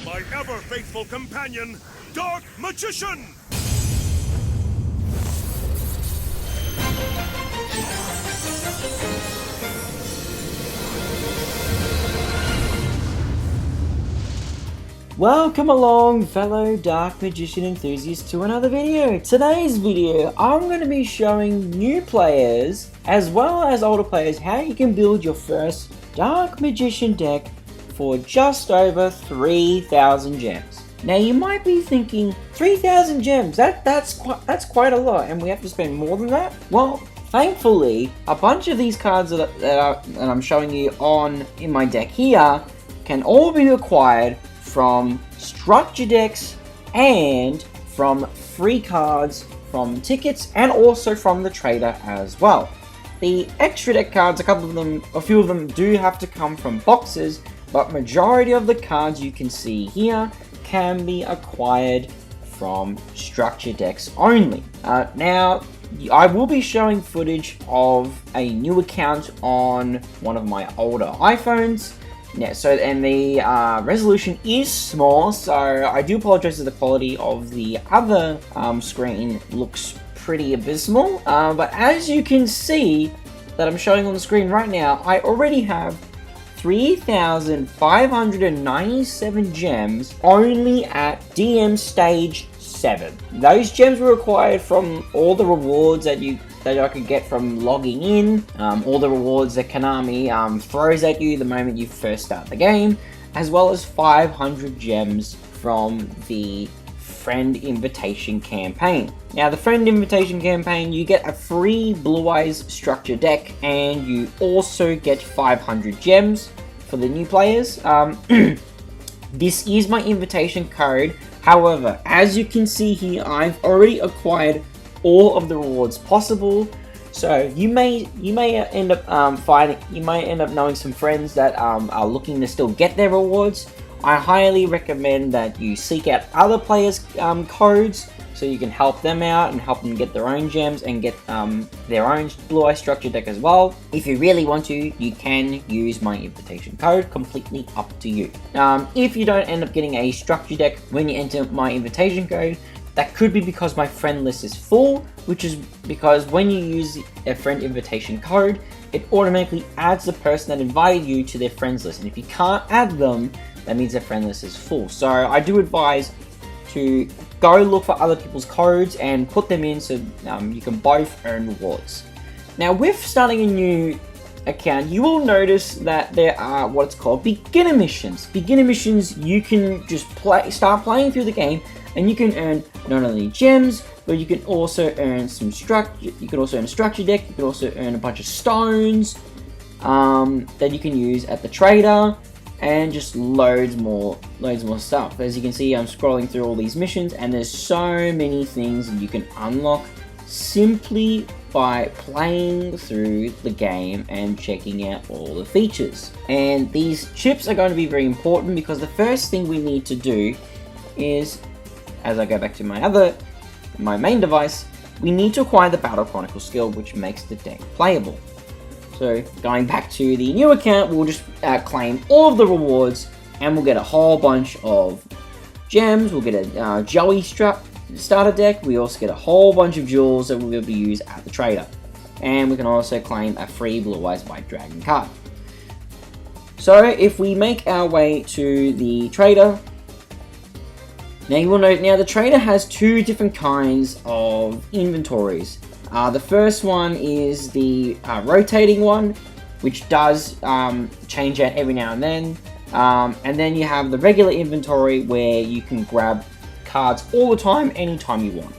My ever-faithful companion, Dark Magician! Welcome along, fellow Dark Magician enthusiasts, to another video. Today's video, I'm going to be showing new players, as well as older players, how you can build your first Dark Magician deck for just over 3,000 gems. Now you might be thinking, 3,000 gems, that's quite a lot, and we have to spend more than that? Well, thankfully, a bunch of these cards that I'm showing you in my deck here can all be acquired from structure decks and from free cards from tickets, and also from the trader as well. The extra deck cards, a few of them do have to come from boxes, but majority of the cards you can see here can be acquired from structure decks only. Now, I will be showing footage of a new account on one of my older iPhones. Yeah, and the resolution is small, so I do apologize if the quality of the other screen looks pretty abysmal. But as you can see that I'm showing on the screen right now, I already have 3,597 gems only at DM Stage 7. Those gems were acquired from all the rewards that I could get from logging in, all the rewards that Konami throws at you the moment you first start the game, as well as 500 gems from the Friend Invitation campaign. Now, the Friend Invitation campaign, you get a free Blue Eyes structure deck, and you also get 500 gems for the new players. This is my invitation code. However, as you can see here, I've already acquired all of the rewards possible. So you may end up knowing some friends that are looking to still get their rewards. I highly recommend that you seek out other players' codes so you can help them out and help them get their own gems and get their own Blue Eye structure deck as well. If you really want to, you can use my invitation code, completely up to you. If you don't end up getting a structure deck when you enter my invitation code, that could be because my friend list is full, which is because when you use a friend invitation code, it automatically adds the person that invited you to their friends list. And if you can't add them, that means their friend list is full. So I do advise to go look for other people's codes and put them in so you can both earn rewards. Now, with starting a new account, you will notice that there are what's called beginner missions. Beginner missions, you can just start playing through the game, and you can earn not only gems, but you can also earn some structure. You can also earn a structure deck. You can also earn a bunch of stones that you can use at the trader, and just loads more stuff. As you can see, I'm scrolling through all these missions, and there's so many things you can unlock simply by playing through the game and checking out all the features. And these chips are going to be very important, because the first thing we need to do is, as I go back to my main device, we need to acquire the Battle Chronicle skill, which makes the deck playable. So going back to the new account, we'll just claim all of the rewards, and we'll get a whole bunch of gems. We'll get a Joey starter deck. We also get a whole bunch of jewels that we'll be able to use at the trader. And we can also claim a free Blue Eyes White Dragon card. So if we make our way to the trader, now you will note, the trader has two different kinds of inventories. The first one is the rotating one, which does change out every now and then. And then you have the regular inventory, where you can grab cards all the time, anytime you want.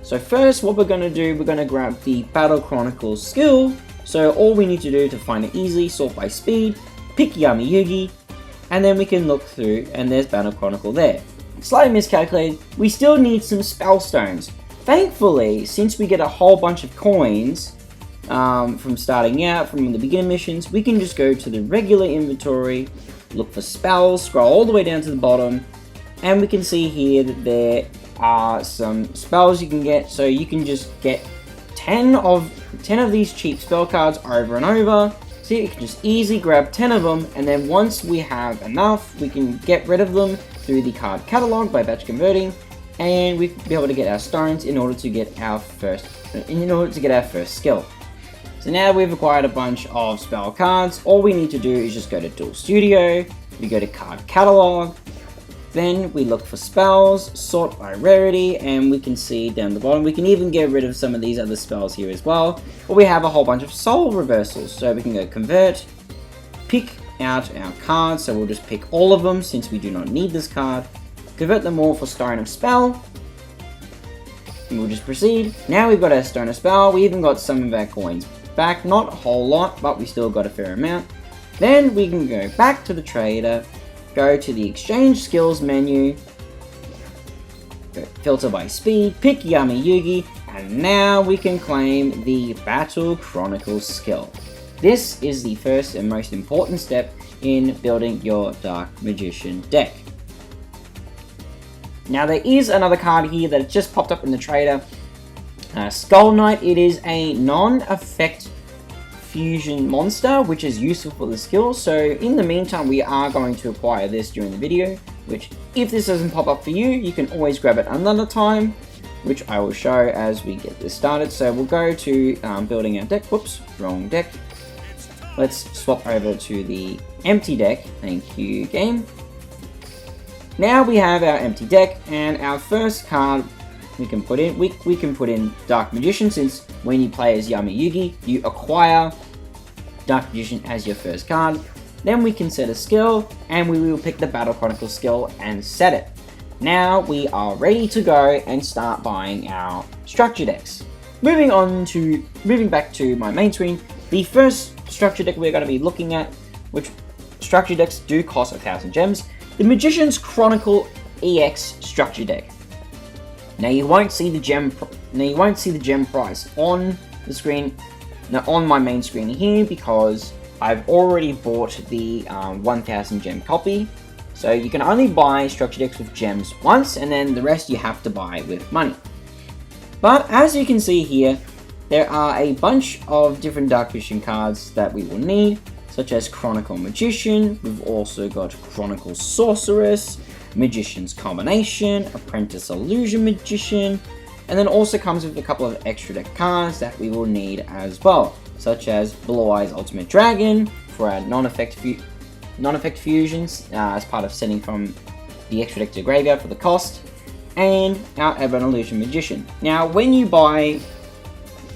So first, what we're going to do, we're going to grab the Battle Chronicles skill. So all we need to do to find it easily, sort by speed, pick Yami Yugi, and then we can look through, and there's Battle Chronicle there. Slightly miscalculated, we still need some spell stones. Thankfully, since we get a whole bunch of coins from starting out, from the beginner missions, we can just go to the regular inventory, look for spells, scroll all the way down to the bottom, and we can see here that there are some spells you can get. So you can just get 10 of these cheap spell cards over and over. See, you can just easily grab 10 of them, and then once we have enough, we can get rid of them through the card catalog by batch converting, and we can be able to get our stones in order to get our first skill. So now we've acquired a bunch of spell cards. All we need to do is just go to Duel Studio, we go to card catalog, then we look for spells, sort by rarity, and we can see down the bottom, we can even get rid of some of these other spells here as well. But we have a whole bunch of soul reversals, so we can go convert, pick out our cards, so we'll just pick all of them since we do not need this card, convert them all for Stone of Spell, and we'll just proceed. Now we've got our Stone of Spell, we even got some of our coins back, not a whole lot, but we still got a fair amount. Then we can go back to the trader, go to the exchange skills menu, filter by speed, pick Yami Yugi, and now we can claim the Battle Chronicles skill. This is the first and most important step in building your Dark Magician deck. Now there is another card here that just popped up in the trader, Skull Knight. It is a non-effect fusion monster, which is useful for the skill. So in the meantime, we are going to acquire this during the video, which if this doesn't pop up for you, you can always grab it another time, which I will show as we get this started. So we'll go to building our deck. Whoops, wrong deck. Let's swap over to the empty deck. Thank you, game. Now we have our empty deck, and our first card we can put in, we can put in Dark Magician, since when you play as Yami Yugi, you acquire Dark Magician as your first card. Then we can set a skill, and we will pick the Battle Chronicles skill and set it. Now we are ready to go and start buying our structure decks. Moving back to my main screen, the first structure deck we're going to be looking at, which structure decks do cost 1,000 gems, the Magician's Chronicle EX structure deck. Now you won't see the gem price on the screen, on my main screen here, because I've already bought the 1000 gem copy. So you can only buy structure decks with gems once, and then the rest you have to buy with money. But as you can see here, there are a bunch of different Dark Magician cards that we will need, such as Chronicle Magician. We've also got Chronicle Sorceress, Magician's Combination, Apprentice Illusion Magician, and then also comes with a couple of extra deck cards that we will need as well, such as Blue Eyes Ultimate Dragon for our non-effect fusions as part of sending from the extra deck to the graveyard for the cost, and our Ebon Illusion Magician. Now when you buy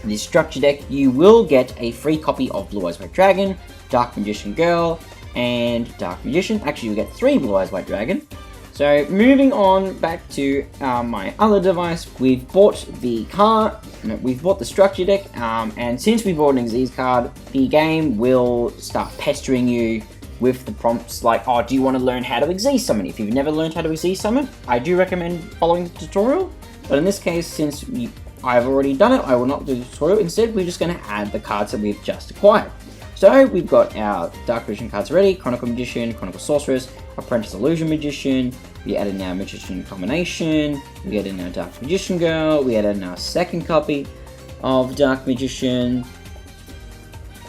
this structure deck, you will get a free copy of Blue Eyes White Dragon, Dark Magician Girl, and Dark Magician. Actually, you'll get 3 Blue Eyes White Dragon. So moving on back to my other device, we've bought the structure deck, and since we bought an Xyz card, the game will start pestering you with the prompts like, oh, do you want to learn how to Xyz summon? If you've never learned how to Xyz summon, I do recommend following the tutorial, but in this case, since I've already done it, I will not do the tutorial. Instead, we're just going to add the cards that we've just acquired. So we've got our Dark Magician cards ready: Chronicle Magician, Chronicle Sorceress, Apprentice Illusion Magician. We added in our Magician Combination, we added in our Dark Magician Girl, we added in our second copy of Dark Magician,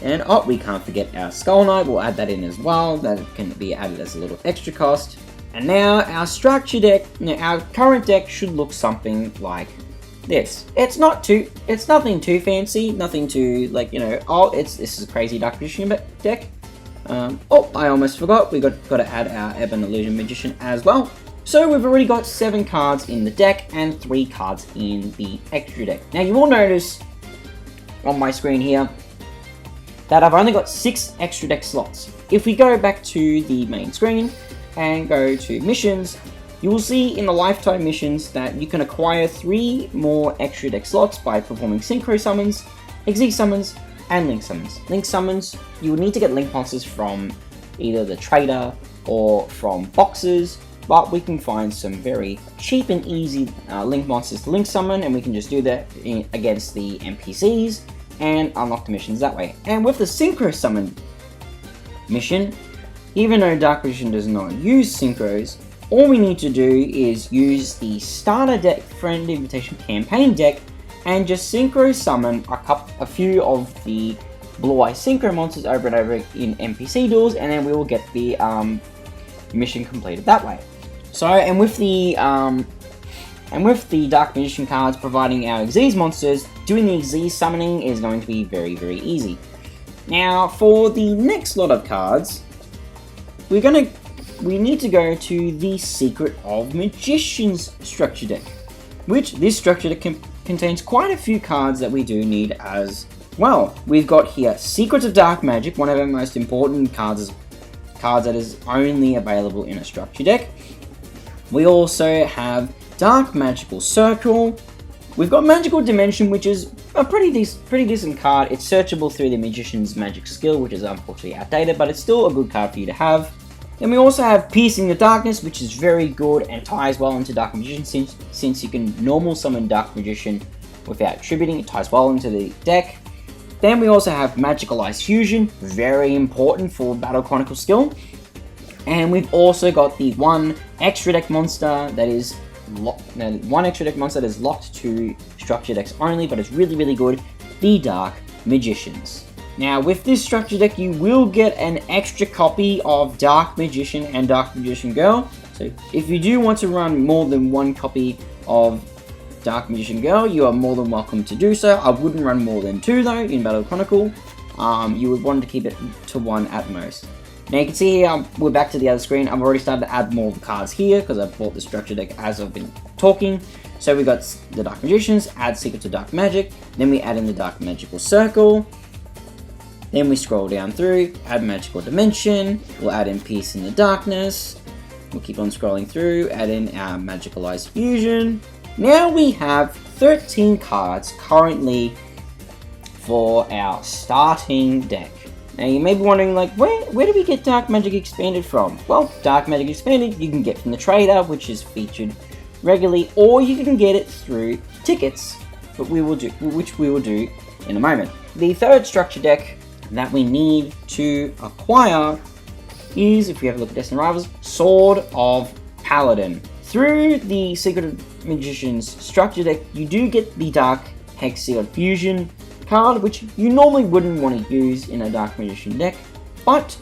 and oh, we can't forget our Skull Knight. We'll add that in as well. That can be added as a little extra cost. And now our structure deck, our current deck should look something like this. It's nothing too fancy, nothing too this is a crazy Dark Magician deck. Oh, I almost forgot, we got to add our Ebon Illusion Magician as well. So we've already got 7 cards in the deck and 3 cards in the extra deck. Now you will notice on my screen here that I've only got 6 extra deck slots. If we go back to the main screen and go to missions, you will see in the lifetime missions that you can acquire 3 more extra deck slots by performing Synchro Summons, Xyz Summons, and Link Summons. Link Summons, you will need to get Link Monsters from either the trader or from boxes, but we can find some very cheap and easy Link Monsters to Link Summon, and we can just do that against the NPCs and unlock the missions that way. And with the Synchro Summon mission, even though Dark Magician does not use Synchros, all we need to do is use the starter deck Friend Invitation campaign deck and just Synchro Summon a few of the blue-eye synchro monsters over and over in NPC duels, and then we will get the mission completed that way. So, and with the Dark Magician cards providing our Xyz monsters, doing the Xyz summoning is going to be very, very easy. Now, for the next lot of cards, we need to go to the Secret of Magicians structure deck, which this structure deck contains quite a few cards that we do need as well. We've got here Secrets of Dark Magic, one of our most important cards that is only available in a structure deck. We also have Dark Magical Circle. We've got Magical Dimension, which is a pretty decent card. It's searchable through the Magician's Magic skill, which is unfortunately outdated, but it's still a good card for you to have. Then we also have Piercing the Darkness, which is very good and ties well into Dark Magician since you can normal summon Dark Magician without tributing. It ties well into the deck. Then we also have Magical Ice Fusion, very important for Battle Chronicle skill. And we've also got the one extra deck monster that is locked to structure decks only, but it's really, really good, the Dark Magicians. Now, with this structure deck, you will get an extra copy of Dark Magician and Dark Magician Girl. So if you do want to run more than one copy of Dark Magician Girl, you are more than welcome to do so. I wouldn't run more than 2 though in Battle Chronicle. You would want to keep it to 1 at most. Now you can see here, we're back to the other screen. I've already started to add more of the cards here because I've bought the structure deck as I've been talking. So we got the Dark Magicians, add Secrets of Dark Magic, then we add in the Dark Magical Circle. Then we scroll down through, add Magical Dimension, we'll add in Peace in the Darkness. We'll keep on scrolling through, add in our Magical Ice Fusion. Now we have 13 cards currently for our starting deck. Now you may be wondering, like, where do we get Dark Magic Expanded from? Well, Dark Magic Expanded you can get from the trader, which is featured regularly, or you can get it through tickets, which we will do in a moment. The third structure deck that we need to acquire is, if we have a look at Destined Rivals, Sword of Paladin. Through the Secret of Magicians structure deck, you do get the Dark Hex Sealed Fusion card, which you normally wouldn't want to use in a Dark Magician deck, but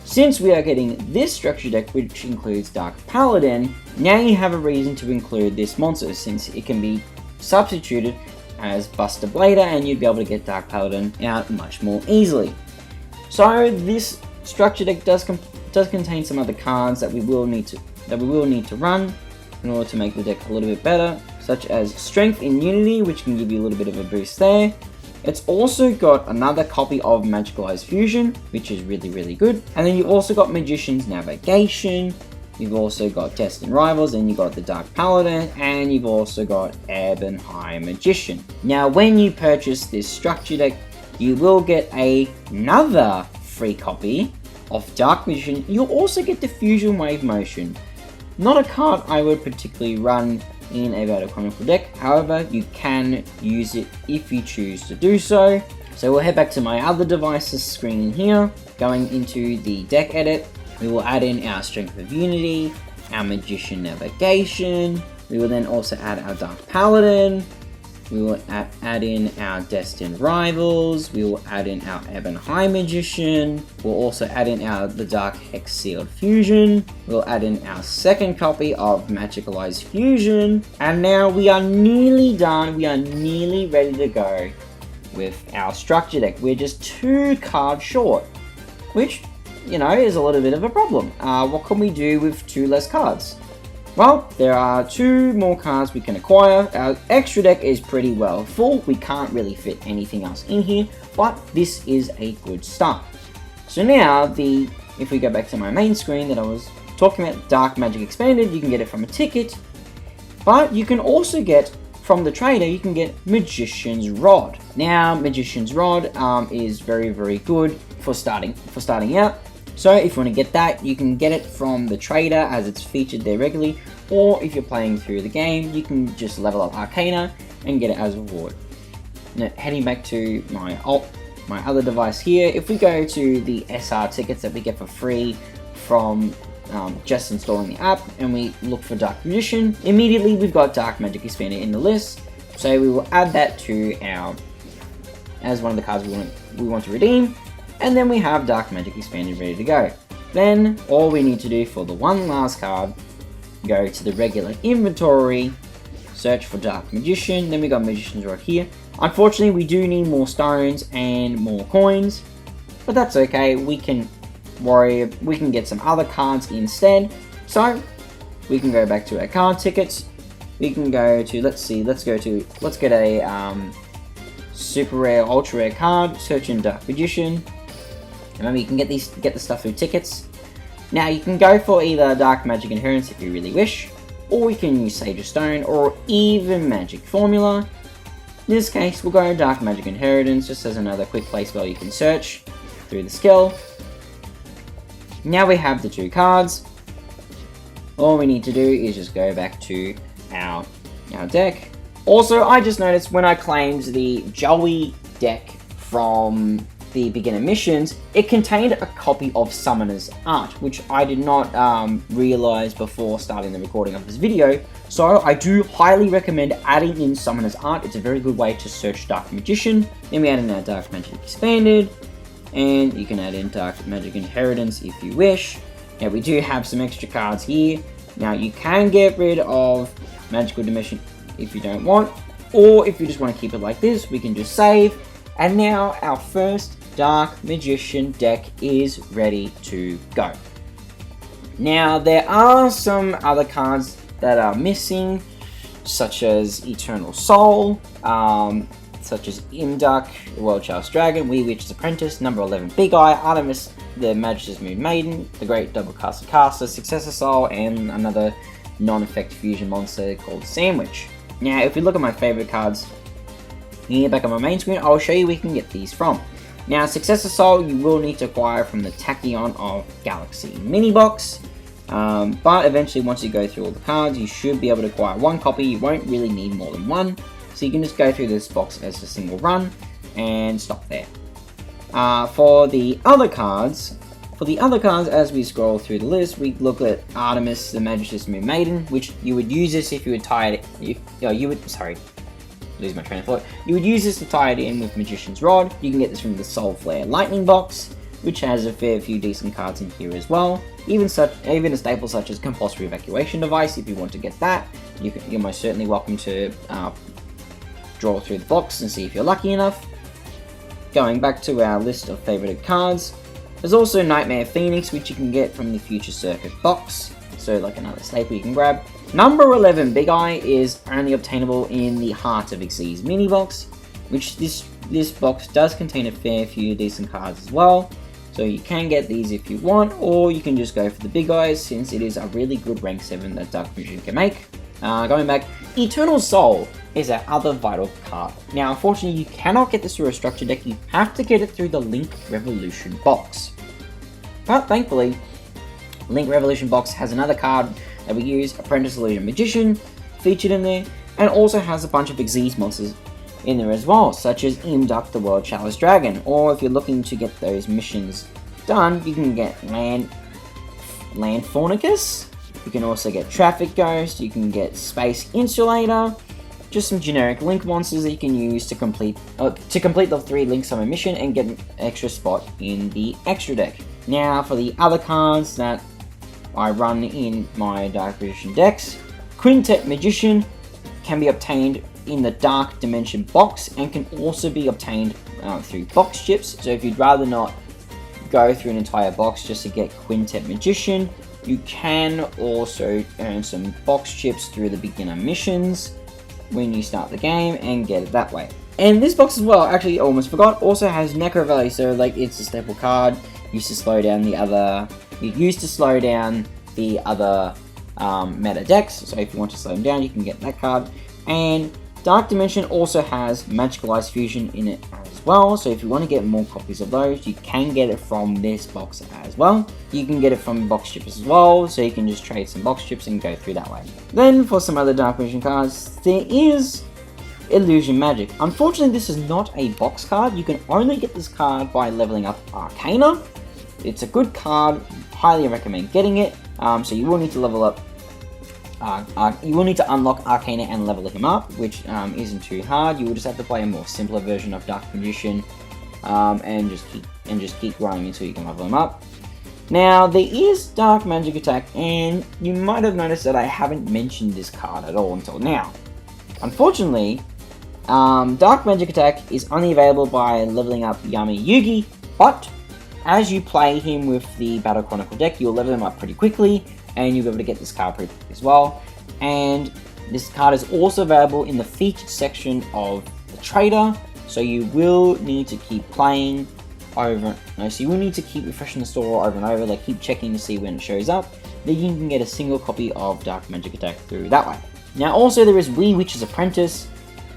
since we are getting this structure deck, which includes Dark Paladin, now you have a reason to include this monster, since it can be substituted as Buster Blader, and you'd be able to get Dark Paladin out much more easily. So this structure deck does contain some other cards that we will need to run in order to make the deck a little bit better, such as Strength in Unity, which can give you a little bit of a boost there. It's also got another copy of Magical Ice Fusion, which is really, really good. And then you've also got Magician's Navigation, you've also got Destined Rivals, and you've got the Dark Paladin, and you've also got Ebon High Magician. Now, when you purchase this structure deck, you will get another free copy of Dark Magician. You'll also get the Fusion Wave Motion. Not a card I would particularly run in a Battle Chronicle deck, however, you can use it if you choose to do so. So we'll head back to my other devices screen here, going into the deck edit. We will add in our Strength of Unity, our Magician Navigation, we will then also add our Dark Paladin, we will add in our Destined Rivals, we will add in our Ebon High Magician, we'll also add in the Dark Hex Sealed Fusion, we'll add in our second copy of Magical Ice Fusion, and now we are nearly done, we are nearly ready to go with our structure deck. We're just 2 cards short, which, you know, is a little bit of a problem. What can we do with 2 less cards? Well, there are 2 more cards we can acquire. Our extra deck is pretty well full. We can't really fit anything else in here, but this is a good start. So now, if we go back to my main screen that I was talking about, Dark Magic Expanded, you can get it from a ticket, but you can also get, from the trader, you can get Magician's Rod. Now, Magician's Rod is very, very good for starting out. So if you want to get that, you can get it from the trader as it's featured there regularly, or if you're playing through the game, you can just level up Arcana and get it as a reward. Now, heading back to my other device here, if we go to the SR tickets that we get for free from just installing the app, and we look for Dark Magician, immediately we've got Dark Magic Expanded in the list, so we will add that to our as one of the cards we want to redeem, and then we have Dark Magic Expanded ready to go. Then all we need to do for the one last card, go to the regular inventory, search for Dark Magician, then we got Magician's Rod here. Unfortunately, we do need more stones and more coins, but that's okay. We can get some other cards instead. So we can go back to our card tickets. We can go to, let's get a super rare, ultra rare card, search in Dark Magician. Remember, you can get the stuff through tickets. Now you can go for either Dark Magic Inheritance if you really wish, or you can use Sage of Stone, or even Magic Formula. In this case, we'll go Dark Magic Inheritance, just as another quick place where you can search through the skill. Now we have the two cards. All we need to do is just go back to our deck. Also, I just noticed when I claimed the Joey deck from the beginner missions, it contained a copy of Summoner's Art, which I did not realize before starting the recording of this video. So I do highly recommend adding in Summoner's Art. It's a very good way to search Dark Magician. Then we add in our Dark Magic Expanded, and you can add in Dark Magic Inheritance if you wish. Now we do have some extra cards here. Now you can get rid of Magical Dimension if you don't want, or if you just want to keep it like this, we can just save. And now our first Dark Magician deck is ready to go. Now there are some other cards that are missing, such as Eternal Soul, such as Imduk, the World Chalice Dragon, Wee Witch's Apprentice, number 11 Big Eye, Artemis, the Magis's Moon Maiden, the Great Double Caster, Successor Soul, and another non-effect fusion monster called Sandwich. Now if we look at my favorite cards here back on my main screen, I'll show you where you can get these from. Now, Successor Soul you will need to acquire from the Tachyon of Galaxy mini box, but eventually once you go through all the cards, you should be able to acquire one copy. You won't really need more than one, so you can just go through this box as a single run and stop there. For the other cards, as we scroll through the list, we look at Artemis, the Magis's Moon Maiden, which you would use this if you were tied. Lose my train of thought. You would use this to tie it in with Magician's Rod. You can get this from the Soul Flare Lightning box, which has a fair few decent cards in here as well. Even a staple such as Compulsory Evacuation Device, if you want to get that, you're most certainly welcome to draw through the box and see if you're lucky enough. Going back to our list of favorited cards, there's also Nightmare Phoenix, which you can get from the Future Circuit box, so like another staple you can grab. Number 11 Big Eye is only obtainable in the Heart of Xyz mini box, which this box does contain a fair few decent cards as well, so you can get these if you want, or you can just go for the Big Eyes since it is a really good rank 7 that Dark Magician can make. Going back, Eternal Soul is our other vital card. Now unfortunately you cannot get this through a structure deck, you have to get it through the Link Revolution box. But thankfully, Link Revolution box has another card that we use, Apprentice Illusion Magician, featured in there, and also has a bunch of Xyz monsters in there as well, such as Imduk, the World Chalice Dragon, or if you're looking to get those missions done, you can get Land Fornicus, you can also get Traffic Ghost, you can get Space Insulator, just some generic Link monsters that you can use to complete the 3 Link Summon mission and get an extra spot in the extra deck. Now for the other cards that I run in my Dark Magician decks, Quintet Magician can be obtained in the Dark Dimension box and can also be obtained through box chips. So if you'd rather not go through an entire box just to get Quintet Magician, you can also earn some box chips through the beginner missions when you start the game and get it that way. And this box as well, actually almost forgot, also has Necro Valley, so like it's a staple card, used to slow down the other meta decks, so if you want to slow them down you can get that card. And Dark Dimension also has Magical Ice Fusion in it as well, so if you want to get more copies of those, you can get it from this box as well. You can get it from box chips as well, so you can just trade some box chips and go through that way. Then for some other Dark Magician cards, there is Illusion Magic. Unfortunately, this is not a box card. You can only get this card by leveling up Arcana. It's a good card, highly recommend getting it. So you will need to level up you will need to unlock Arcana and level him up, which isn't too hard. You will just have to play a more simpler version of Dark Magician, and just keep growing until you can level him up. Now, there is Dark Magic Attack, and you might have noticed that I haven't mentioned this card at all until now. Unfortunately, Dark Magic Attack is only available by leveling up Yami Yugi, but as you play him with the Battle Chronicle deck, you'll level him up pretty quickly, and you'll be able to get this card pretty quick as well. And this card is also available in the featured section of the Trader, so you will need to keep playing so you will need to keep refreshing the store over and over, like keep checking to see when it shows up. Then you can get a single copy of Dark Magic Attack through that way. Now also there is Wee Witch's Apprentice.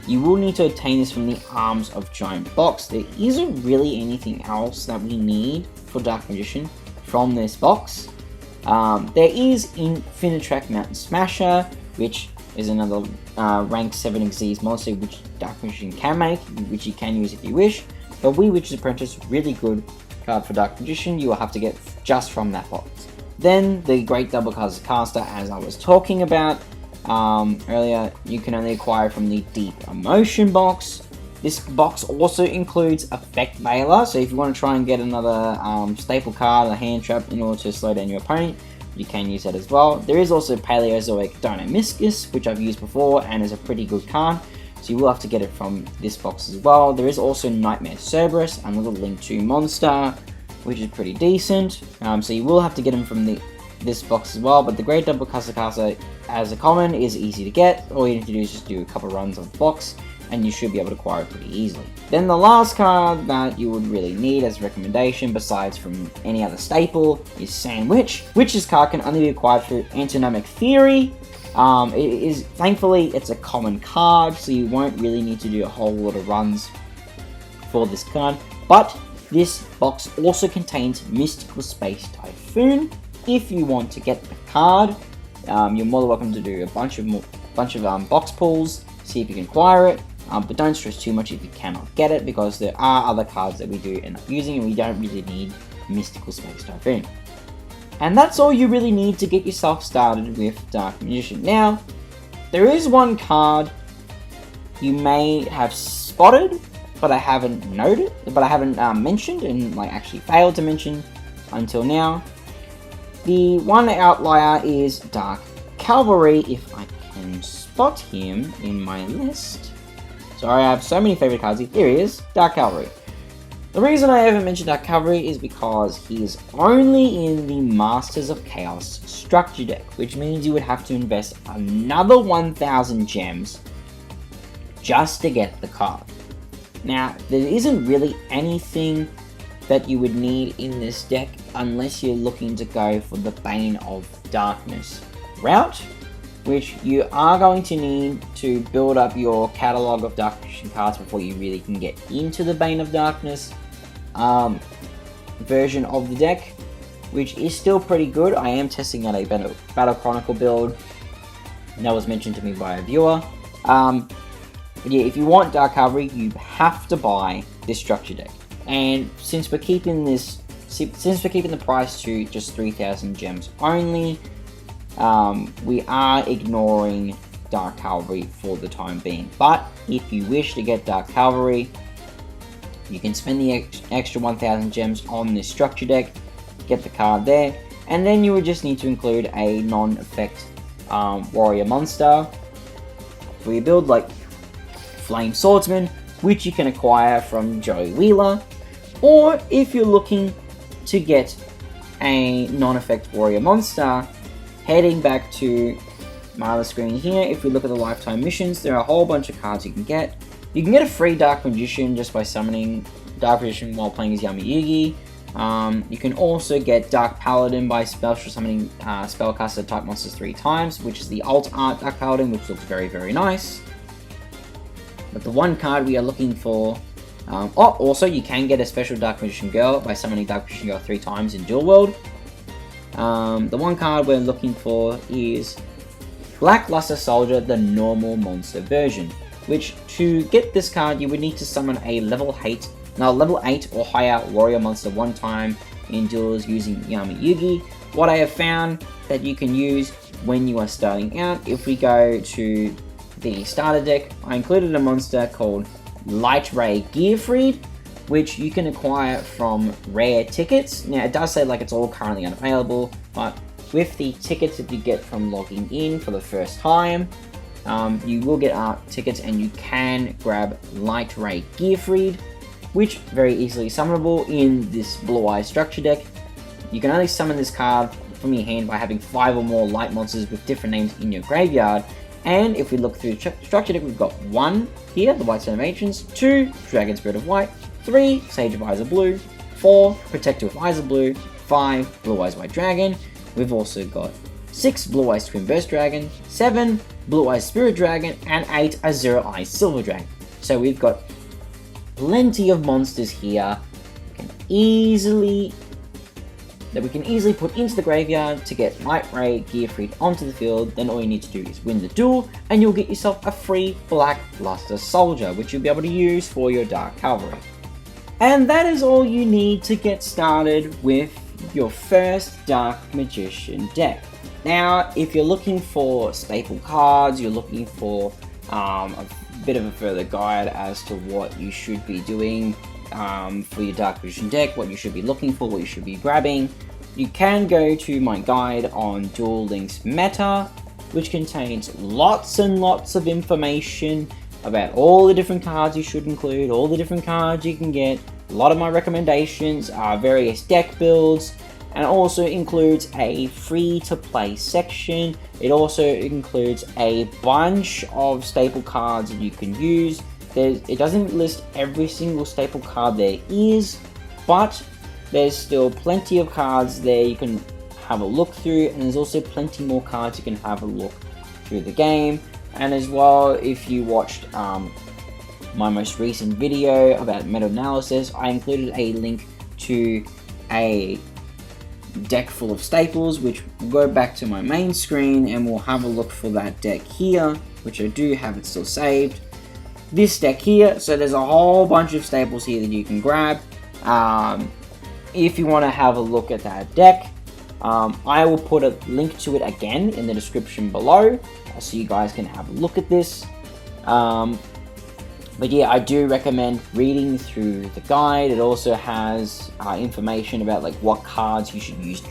You will need to obtain this from the Arms of Giant box. There isn't really anything else that we need for Dark Magician from this box. There is Infinitrack Mountain Smasher, which is another rank 7 Xyz monster which Dark Magician can make, which you can use if you wish. But Wee Witch's Apprentice, really good card for Dark Magician, you will have to get just from that box. Then the Great Double Caster, as I was talking about earlier, you can only acquire from the Deep Emotion box. This box also includes Effect Veiler, so if you want to try and get another staple card, a hand trap in order to slow down your opponent, you can use that as well. There is also Paleozoic Dynamiscus, which I've used before and is a pretty good card, so you will have to get it from this box as well. There is also Nightmare Cerberus, another Link 2 monster, which is pretty decent, so you will have to get him from this box as well. But the Great Double Caster as a common is easy to get. All you need to do is just do a couple runs of the box, and you should be able to acquire it pretty easily. Then the last card that you would really need as a recommendation, besides from any other staple, is Sandwich. Which's card can only be acquired through Antinomic Theory. Thankfully, it's a common card, so you won't really need to do a whole lot of runs for this card. But this box also contains Mystical Space Typhoon. If you want to get the card, you're more than welcome to do a bunch of box pulls, see if you can acquire it. But don't stress too much if you cannot get it, because there are other cards that we do end up using, and we don't really need Mystical Space Typhoon. And that's all you really need to get yourself started with Dark Magician. Now, there is one card you may have spotted, but I haven't mentioned, and actually failed to mention until now. The one outlier is Dark Cavalry, if I can spot him in my list. Sorry, I have so many favorite cards. Here he is, Dark Cavalry. The reason I haven't mentioned Dark Cavalry is because he is only in the Masters of Chaos structure deck, which means you would have to invest another 1,000 gems just to get the card. Now, there isn't really anything that you would need in this deck unless you're looking to go for the Bane of Darkness route, which you are going to need to build up your catalog of Dark Magician cards before you really can get into the Bane of Darkness version of the deck, which is still pretty good. I am testing out a Battle Chronicle build that was mentioned to me by a viewer. But yeah, if you want Dark Cavalry, you have to buy this structure deck. And since we're keeping the price to just 3,000 gems only, we are ignoring Dark Cavalry for the time being. But if you wish to get Dark Cavalry, you can spend the extra 1,000 gems on this structure deck, get the card there, and then you would just need to include a non-effect warrior monster for your build, like Flame Swordsman, which you can acquire from Joey Wheeler. Or if you're looking to get a non-effect warrior monster, heading back to my other screen here, if we look at the lifetime missions, there are a whole bunch of cards you can get. You can get a free Dark Magician just by summoning Dark Magician while playing as Yami Yugi. You can also get Dark Paladin by special summoning spellcaster type monsters 3 times, which is the alt art Dark Paladin, which looks very, very nice. But the one card we are looking for... also, you can get a special Dark Magician Girl by summoning Dark Magician Girl 3 times in Duel World. The one card we're looking for is Blackluster Soldier, the normal monster version, which to get this card you would need to summon a level 8 or higher warrior monster 1 time in duels using Yami Yugi. What I have found that you can use when you are starting out. If we go to the starter deck, I included a monster called Light Ray Gearfried, which you can acquire from rare tickets. Now it does say like it's all currently unavailable, but with the tickets that you get from logging in for the first time, you will get art tickets and you can grab Light Ray Gearfried, which very easily summonable in this Blue Eye structure deck. You can only summon this card from your hand by having 5 or more light monsters with different names in your graveyard. And if we look through the structure deck, we've got 1 here, the White Stone of Ancients, 2, Dragon Spirit of White, 3, Sage of Eyes of Blue, 4, Protector with Eyes of Blue, 5, Blue Eyes White Dragon. We've also got 6, Blue Eyes Twin Burst Dragon, 7, Blue Eyes Spirit Dragon, and 8, a Zero Eyes Silver Dragon. So we've got plenty of monsters here that we can easily put into the graveyard to get Light Ray Gearfried onto the field. Then all you need to do is win the duel, and you'll get yourself a free Black Luster Soldier, which you'll be able to use for your Dark Cavalry. And that is all you need to get started with your first Dark Magician deck. Now, if you're looking for staple cards, you're looking for a bit of a further guide as to what you should be doing for your Dark Magician deck, what you should be looking for, what you should be grabbing, you can go to my guide on Duel Links Meta, which contains lots and lots of information about all the different cards you should include, all the different cards you can get. A lot of my recommendations are various deck builds, and also includes a free to play section. It also includes a bunch of staple cards that you can use. It doesn't list every single staple card there is, but there's still plenty of cards there you can have a look through, and there's also plenty more cards you can have a look through the game. And as well, if you watched my most recent video about meta analysis, I included a link to a deck full of staples, which will go back to my main screen and we'll have a look for that deck here, which I do have it still saved. This deck here, so there's a whole bunch of staples here that you can grab. If you want to have a look at that deck, I will put a link to it again in the description below, so you guys can have a look at this. But yeah, I do recommend reading through the guide. It also has information about like what cards you should use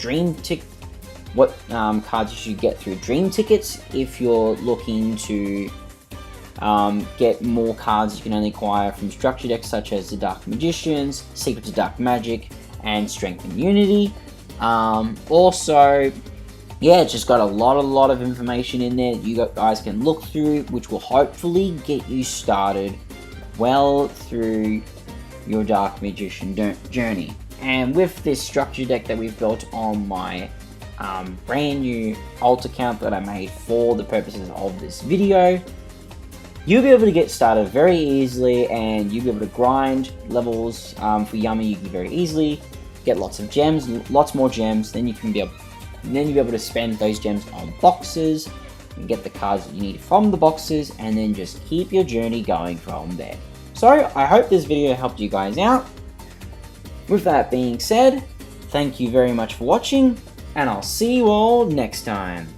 what cards you should get through dream tickets if you're looking to get more cards you can only acquire from structure decks, such as the Dark Magicians, Secrets of Dark Magic, and Strength and Unity. Also, yeah, it's just got a lot of information in there that you guys can look through, which will hopefully get you started well through your Dark Magician journey. And with this structure deck that we've built on my brand new alt account that I made for the purposes of this video, you'll be able to get started very easily, and you'll be able to grind levels for Yami very easily, get lots of gems, lots more gems. Then you'll be able to spend those gems on boxes and get the cards that you need from the boxes, and then just keep your journey going from there. So I hope this video helped you guys out. With that being said, thank you very much for watching, and I'll see you all next time.